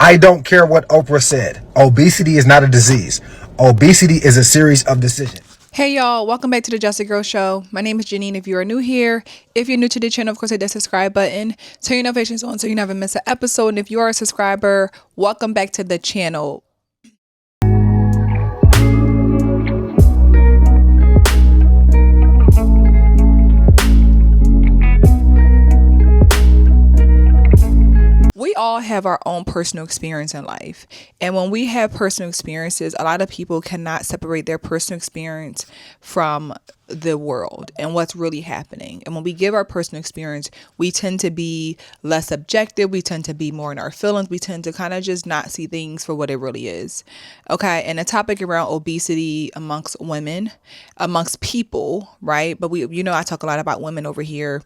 I don't care what Oprah said. Obesity is not a disease. Obesity is a series of decisions. Hey y'all, welcome back to the Just a Girl Show. My name is Janine. If you are new here, if you're new to the channel, of course hit that subscribe button, turn your notifications on so you never miss an episode. And if you are a subscriber, welcome back to the channel. We all have our own personal experience in life. And when we have personal experiences, a lot of people cannot separate their personal experience from the world and what's really happening. And when we give our personal experience, we tend to be less objective. We tend to be more in our feelings. We tend to kind of just not see things for what it really is. Okay. And the topic around obesity amongst women, amongst people, right? But I talk a lot about women over here,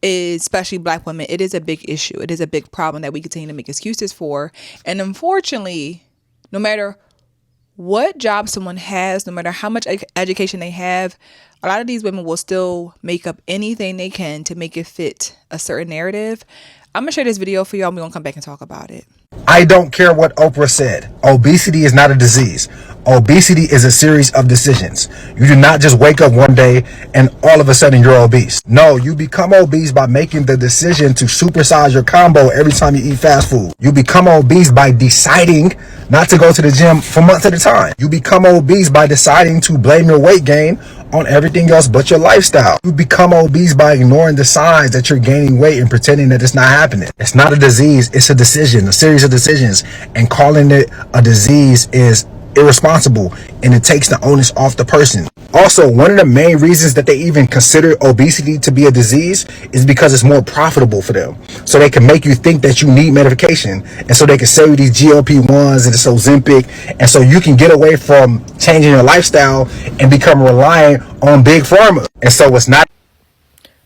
especially Black women. It is a big issue. It is a big problem that we continue to make excuses for. And unfortunately, no matter what job someone has, no matter how much education they have, a lot of these women will still make up anything they can to make it fit a certain narrative. I'm going to share this video for y'all. We're going to come back and talk about it. I don't care what Oprah said. Obesity is not a disease. Obesity is a series of decisions. You do not just wake up one day and all of a sudden you're obese. No, you become obese by making the decision to supersize your combo every time you eat fast food. You become obese by deciding not to go to the gym for months at a time. You become obese by deciding to blame your weight gain on everything else but your lifestyle. You become obese by ignoring the signs that you're gaining weight and pretending that it's not happening. It's not a disease, it's a decision, a series of decisions. And calling it a disease is irresponsible, and it takes the onus off the person. Also, one of the main reasons that they even consider obesity to be a disease is because it's more profitable for them. So they can make you think that you need medication, and so they can sell you these GLP-1s and it's Ozempic, and so you can get away from changing your lifestyle and become reliant on big pharma. And so it's not.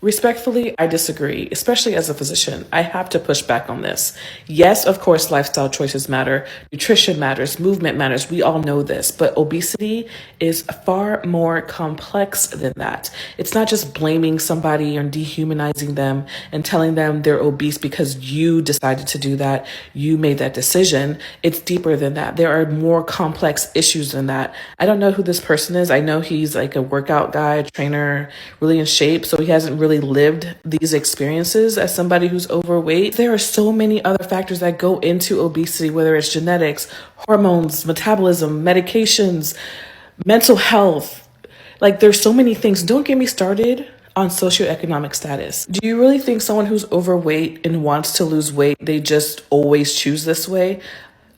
Respectfully, I disagree, especially as a physician. I have to push back on this. Yes, of course, lifestyle choices matter. Nutrition matters. Movement matters. We all know this. But obesity is far more complex than that. It's not just blaming somebody or dehumanizing them and telling them they're obese because you decided to do that. You made that decision. It's deeper than that. There are more complex issues than that. I don't know who this person is. I know he's like a workout guy, a trainer, really in shape. So he hasn't really lived these experiences as somebody who's overweight. There are so many other factors that go into obesity, whether it's genetics, hormones, metabolism, medications, mental health. Like there's so many things. Don't get me started on socioeconomic status. Do you really think someone who's overweight and wants to lose weight, they just always choose this way?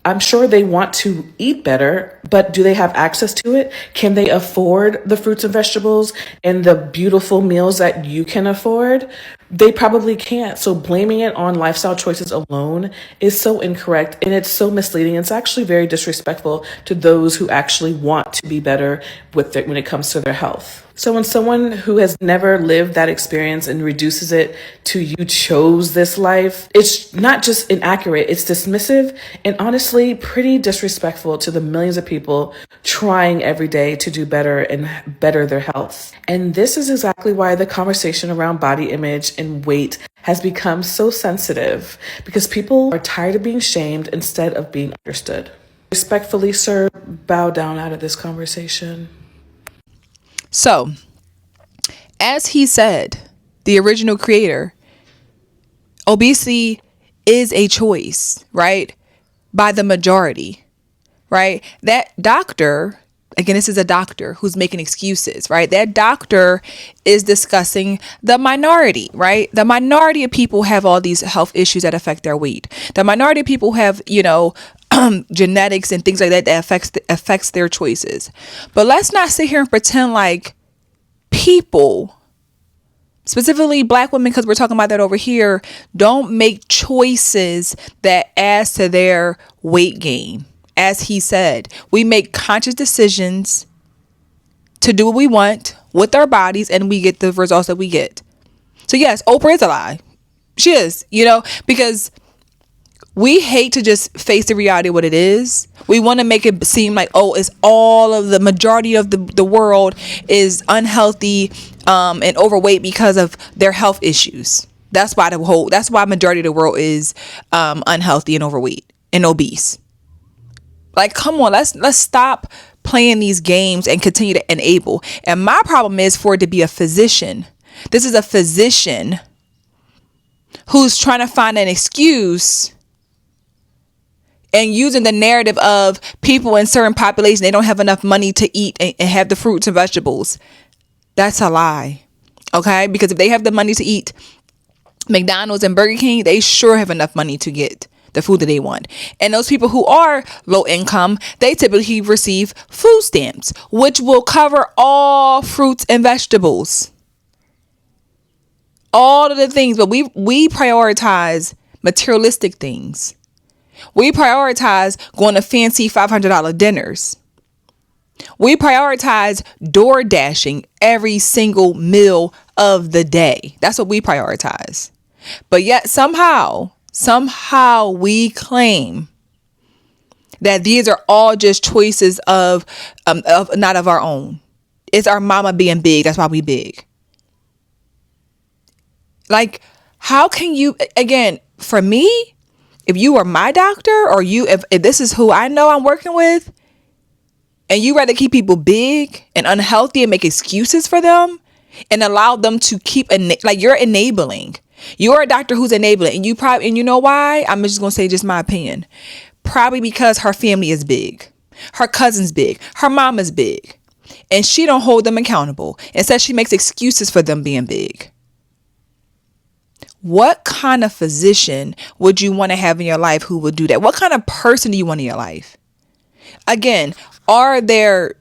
I'm sure they want to eat better, but do they have access to it? Can they afford the fruits and vegetables and the beautiful meals that you can afford? They probably can't. So blaming it on lifestyle choices alone is so incorrect, and it's so misleading. It's actually very disrespectful to those who actually want to be better with it when it comes to their health. So when someone who has never lived that experience and reduces it to you chose this life, it's not just inaccurate, it's dismissive and honestly pretty disrespectful to the millions of people trying every day to do better and better their health. And this is exactly why the conversation around body image and weight has become so sensitive, because people are tired of being shamed instead of being understood. Respectfully, sir, bow down out of this conversation. So, as he said, the original creator, obesity is a choice, right? By the majority, right? That doctor, again, this is a doctor who's making excuses, right? That doctor is discussing the minority, right? The minority of people have all these health issues that affect their weight. The minority of people have, genetics and things like that affects their choices. But let's not sit here and pretend like people, specifically Black women, because we're talking about that over here, don't make choices that adds to their weight gain. As he said, we make conscious decisions to do what we want with our bodies, and we get the results that we get. So yes, Oprah is a lie. She is, because we hate to just face the reality of what it is. We want to make it seem like, it's all of the majority of the world is unhealthy and overweight because of their health issues. That's why majority of the world is unhealthy and overweight. and obese. Like, come on, let's stop playing these games and continue to enable. And my problem is for it to be a physician. This is a physician who's trying to find an excuse and using the narrative of people in certain populations, they don't have enough money to eat and have the fruits and vegetables. That's a lie. Okay? Because if they have the money to eat McDonald's and Burger King, they sure have enough money to get the food that they want. And those people who are low income, they typically receive food stamps, which will cover all fruits and vegetables. All of the things, but we prioritize materialistic things. We prioritize going to fancy $500 dinners. We prioritize door dashing every single meal of the day. That's what we prioritize. But yet somehow we claim that these are all just choices of not of our own. It's our mama being big. That's why we big. Like, how can you, again, for me, if you are my doctor or if this is who I know I'm working with, and you rather keep people big and unhealthy and make excuses for them and allow them to keep, like, you're enabling. You're a doctor who's enabling. And you know why? I'm just going to say just my opinion. Probably because her family is big. Her cousin's big. Her mama's big. And she don't hold them accountable. Instead, she makes excuses for them being big. What kind of physician would you want to have in your life who would do that? What kind of person do you want in your life? Again, are there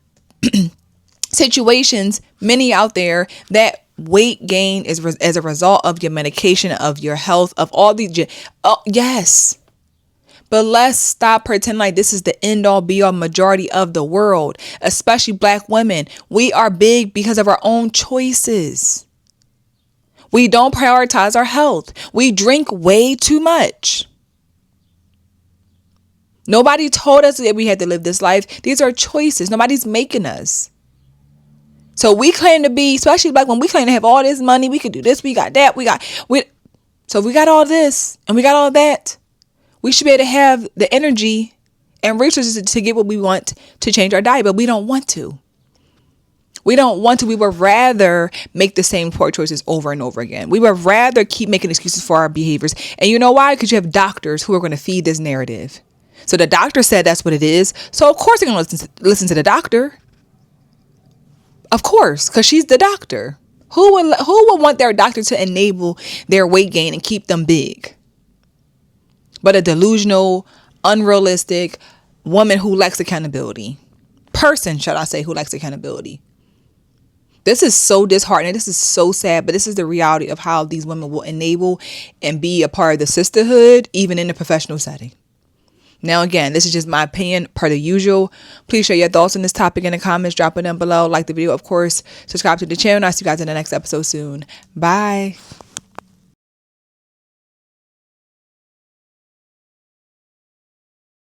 situations, many out there, that weight gain is as a result of your medication, of your health, of all these? Yes. But let's stop pretending like this is the end all be all majority of the world, especially Black women. We are big because of our own choices. We don't prioritize our health. We drink way too much. Nobody told us that we had to live this life. These are choices. Nobody's making us. So we claim to be, especially Black women, we claim to have all this money. We could do this. We got that. So if we got all this and we got all that, we should be able to have the energy and resources to get what we want to change our diet. But we don't want to. We don't want to. We would rather make the same poor choices over and over again. We would rather keep making excuses for our behaviors. And you know why? Because you have doctors who are going to feed this narrative. So the doctor said that's what it is. So of course they're going to listen to the doctor. Of course, because she's the doctor. Who would want their doctor to enable their weight gain and keep them big? But a delusional, unrealistic woman who lacks accountability. Person, should I say, who lacks accountability. This is so disheartening. This is so sad, but this is the reality of how these women will enable and be a part of the sisterhood, even in the professional setting. Now, again, this is just my opinion per the usual. Please share your thoughts on this topic in the comments. Drop it down below. Like the video, of course. Subscribe to the channel. I'll see you guys in the next episode soon. Bye.